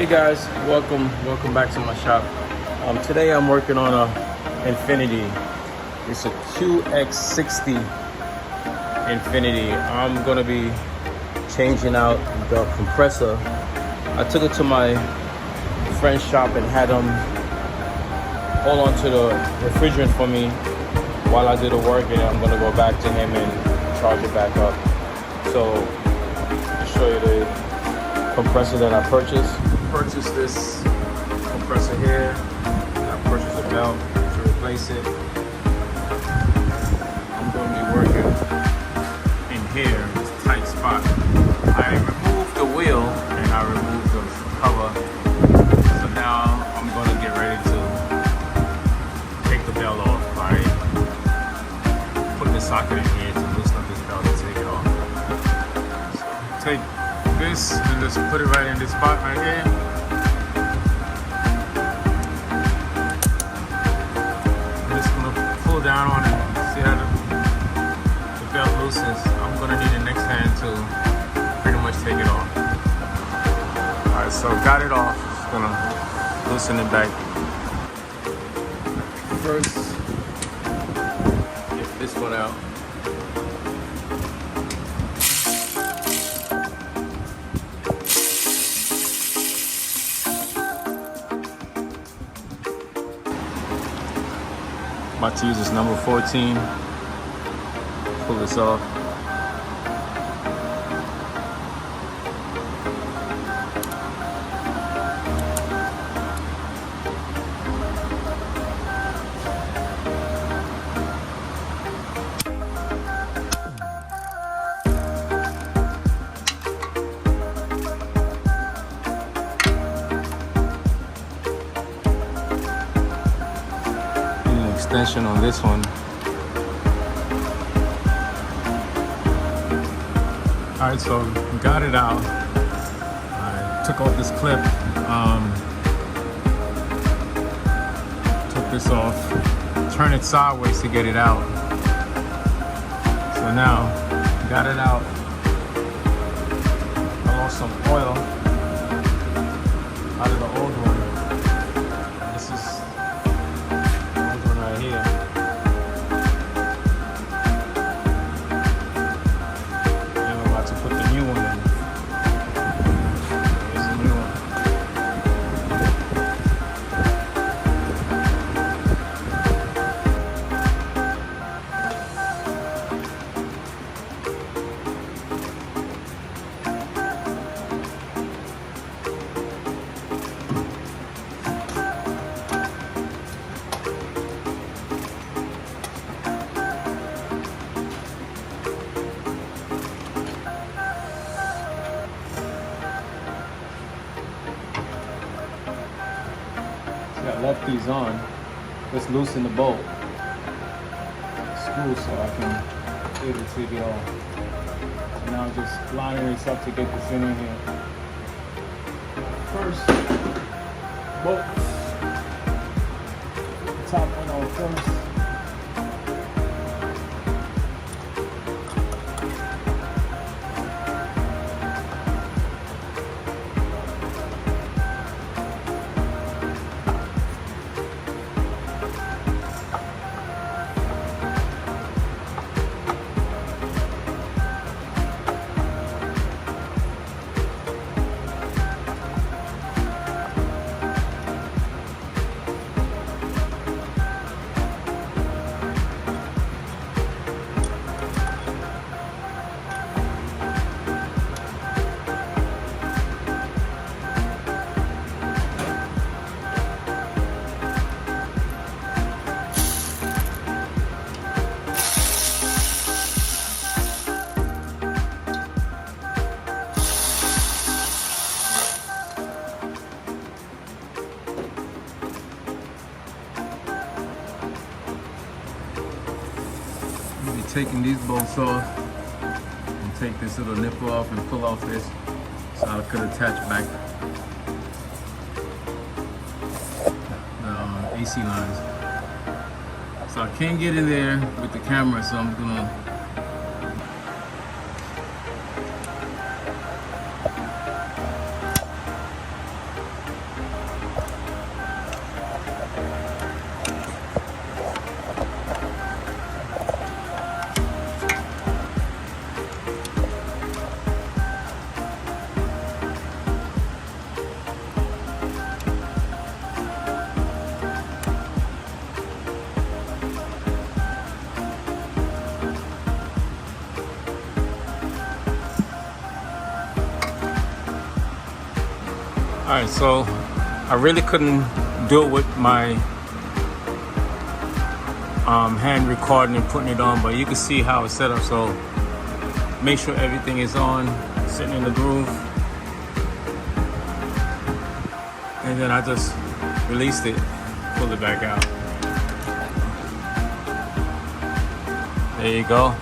Hey guys, welcome back to my shop. Today I'm working on a Infiniti. It's a QX60 Infiniti. I'm gonna be changing out the compressor. I took it to my friend's shop and had him hold on to the refrigerant for me while I do the work, and I'm gonna go back to him and charge it back up. So I'll show you the compressor that I purchased. Purchased this compressor here. I purchased a belt to replace it. I'm going to be working in here, this tight spot. I removed the wheel and I removed the cover. So now I'm going to get ready to take the belt off by putting the socket in here to loosen up this belt and take it off. So take this and just put it right in this spot right here. I'm just gonna pull down on it, see how the belt loosens. I'm gonna need the next hand to pretty much take it off. Alright, so got it off. Just gonna loosen it back. First, get this one out. About to use this number 14. Pull this off. Extension on this one. Alright, so got it out. I took off this clip, took this off, turn it sideways to get it out. So now, got it out. I lost some oil out of the old one. This is right here. And I'm about to put the new one in. Here's the new one. I left these on. Let's loosen the bolt screw so I can be able to take it off. So now I'm just lining this up to get this in here. First, bolt. The top one on first. Taking these bolts off and take this little nipple off and pull off this so I could attach back the AC lines. So I can't get in there with the camera, so I'm gonna Alright, so I really couldn't do it with my hand recording and putting it on, but you can see how it's set up. So make sure everything is on, sitting in the groove, and then I just released it, pull it back out. There you go.